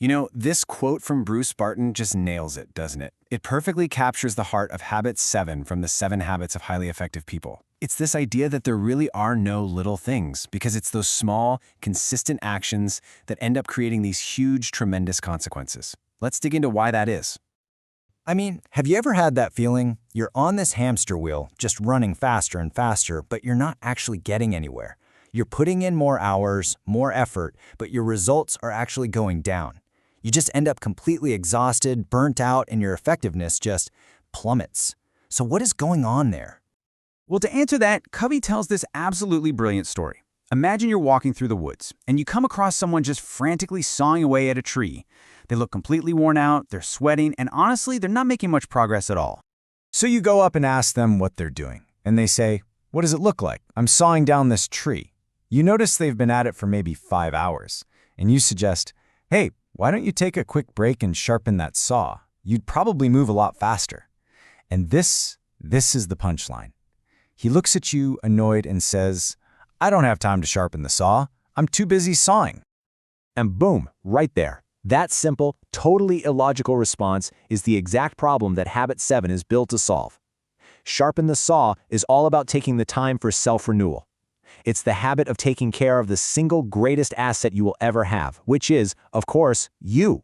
You know, this quote from Bruce Barton just nails it, doesn't it? It perfectly captures the heart of Habit 7 from the 7 Habits of Highly Effective People. It's this idea that there really are no little things, because it's those small, consistent actions that end up creating these huge, tremendous consequences. Let's dig into why that is. I mean, have you ever had that feeling? You're on this hamster wheel, just running faster and faster, but you're not actually getting anywhere. You're putting in more hours, more effort, but your results are actually going down. You just end up completely exhausted, burnt out, and your effectiveness just plummets. So what is going on there? Well, to answer that, Covey tells this absolutely brilliant story. Imagine you're walking through the woods, and you come across someone just frantically sawing away at a tree. They look completely worn out, they're sweating, and honestly, they're not making much progress at all. So you go up and ask them what they're doing, and they say, "What does it look like? I'm sawing down this tree." You notice they've been at it for maybe 5 hours, and you suggest, "Hey, why don't you take a quick break and sharpen that saw? You'd probably move a lot faster." And this is the punchline. He looks at you annoyed and says, "I don't have time to sharpen the saw. I'm too busy sawing." And boom, right there. That simple, totally illogical response is the exact problem that Habit 7 is built to solve. Sharpen the saw is all about taking the time for self-renewal. It's the habit of taking care of the single greatest asset you will ever have, which is, of course, you.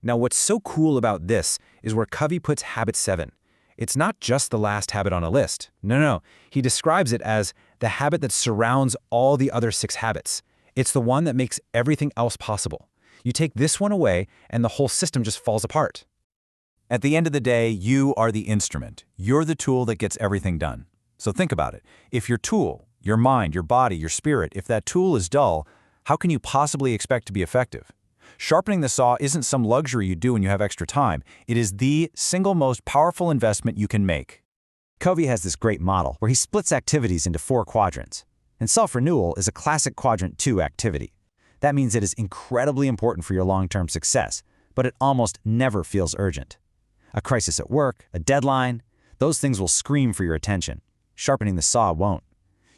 Now, what's so cool about this is where Covey puts Habit 7. It's not just the last habit on a list. No. He describes it as the habit that surrounds all the other 6 habits. It's the one that makes everything else possible. You take this one away, and the whole system just falls apart. At the end of the day, you are the instrument. You're the tool that gets everything done. So think about it. If your tool, your mind, your body, your spirit, if that tool is dull, how can you possibly expect to be effective? Sharpening the saw isn't some luxury you do when you have extra time. It is the single most powerful investment you can make. Covey has this great model where he splits activities into 4 quadrants. And self-renewal is a classic Quadrant II activity. That means it is incredibly important for your long-term success, but it almost never feels urgent. A crisis at work, a deadline, those things will scream for your attention. Sharpening the saw won't.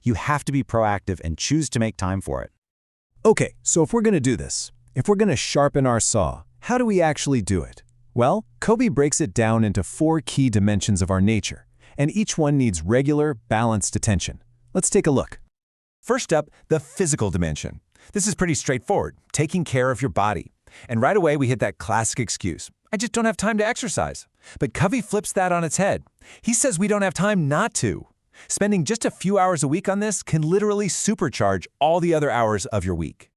You have to be proactive and choose to make time for it. Okay, so if we're going to do this, if we're going to sharpen our saw, how do we actually do it? Well, Covey breaks it down into 4 key dimensions of our nature, and each one needs regular, balanced attention. Let's take a look. First up, the physical dimension. This is pretty straightforward, taking care of your body. And right away, we hit that classic excuse. I just don't have time to exercise. But Covey flips that on its head. He says we don't have time not to. Spending just a few hours a week on this can literally supercharge all the other hours of your week.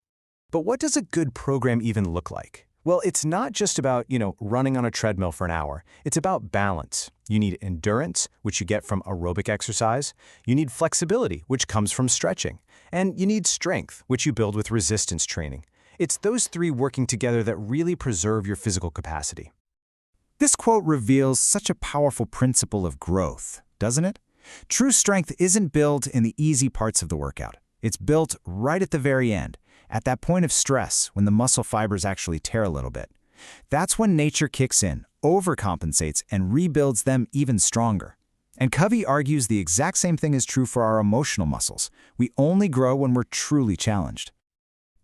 But what does a good program even look like? Well, it's not just about, running on a treadmill for an hour. It's about balance. You need endurance, which you get from aerobic exercise. You need flexibility, which comes from stretching. And you need strength, which you build with resistance training. It's those 3 working together that really preserve your physical capacity. This quote reveals such a powerful principle of growth, doesn't it? True strength isn't built in the easy parts of the workout. It's built right at the very end, at that point of stress when the muscle fibers actually tear a little bit. That's when nature kicks in, overcompensates, and rebuilds them even stronger. And Covey argues the exact same thing is true for our emotional muscles. We only grow when we're truly challenged.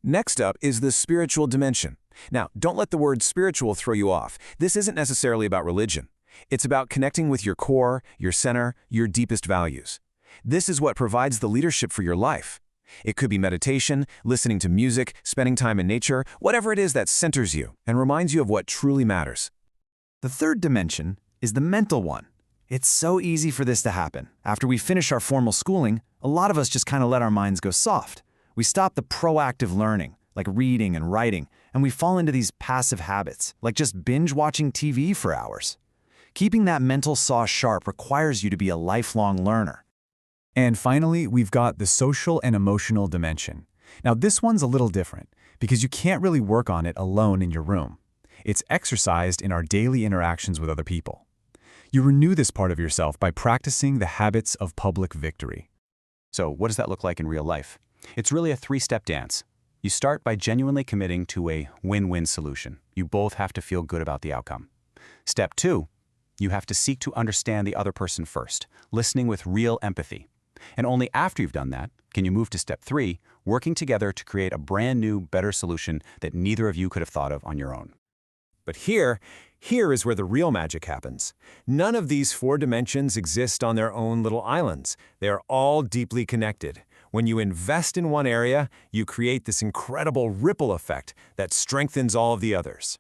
Next up is the spiritual dimension. Now, don't let the word spiritual throw you off. This isn't necessarily about religion. It's about connecting with your core, your center, your deepest values. This is what provides the leadership for your life. It could be meditation, listening to music, spending time in nature, whatever it is that centers you and reminds you of what truly matters. The third dimension is the mental one. It's so easy for this to happen. After we finish our formal schooling, a lot of us just kind of let our minds go soft. We stop the proactive learning, like reading and writing, and we fall into these passive habits, like just binge watching TV for hours. Keeping that mental saw sharp requires you to be a lifelong learner. And finally, we've got the social and emotional dimension. Now, this one's a little different because you can't really work on it alone in your room. It's exercised in our daily interactions with other people. You renew this part of yourself by practicing the habits of public victory. So what does that look like in real life? It's really a 3-step dance. You start by genuinely committing to a win-win solution. You both have to feel good about the outcome. Step 2, you have to seek to understand the other person first, listening with real empathy. And only after you've done that can you move to step 3, working together to create a brand new, better solution that neither of you could have thought of on your own. But here is where the real magic happens. None of these 4 dimensions exist on their own little islands. They are all deeply connected. When you invest in one area, you create this incredible ripple effect that strengthens all of the others.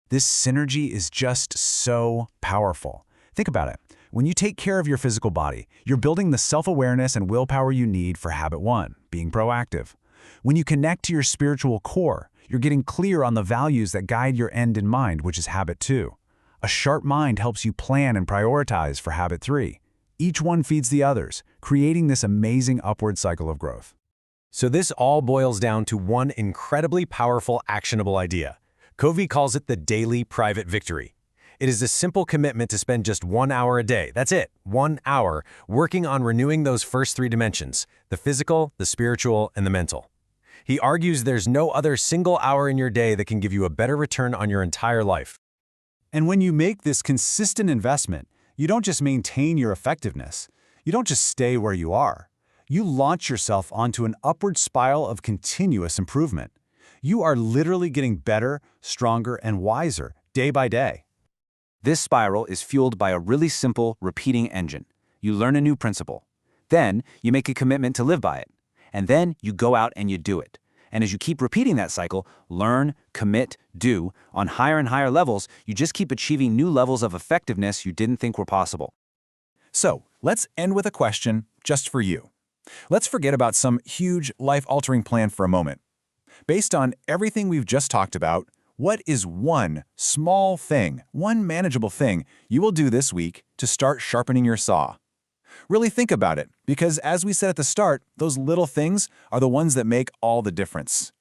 This synergy is just so powerful. Think about it. When you take care of your physical body, you're building the self-awareness and willpower you need for habit 1, being proactive. When you connect to your spiritual core, you're getting clear on the values that guide your end in mind, which is habit 2. A sharp mind helps you plan and prioritize for habit 3. Each one feeds the others, creating this amazing upward cycle of growth. So this all boils down to one incredibly powerful, actionable idea. Covey calls it the daily private victory. It is a simple commitment to spend just 1 hour a day, that's it, 1 hour, working on renewing those first 3 dimensions, the physical, the spiritual, and the mental. He argues there's no other single hour in your day that can give you a better return on your entire life. And when you make this consistent investment, you don't just maintain your effectiveness. You don't just stay where you are. You launch yourself onto an upward spiral of continuous improvement. You are literally getting better, stronger, and wiser day by day. This spiral is fueled by a really simple, repeating engine. You learn a new principle. Then, you make a commitment to live by it. And then, you go out and you do it. And as you keep repeating that cycle, learn, commit, do, on higher and higher levels, you just keep achieving new levels of effectiveness you didn't think were possible. So, let's end with a question just for you. Let's forget about some huge, life-altering plan for a moment. Based on everything we've just talked about, what is one small thing, one manageable thing you will do this week to start sharpening your saw? Really think about it, because as we said at the start, those little things are the ones that make all the difference.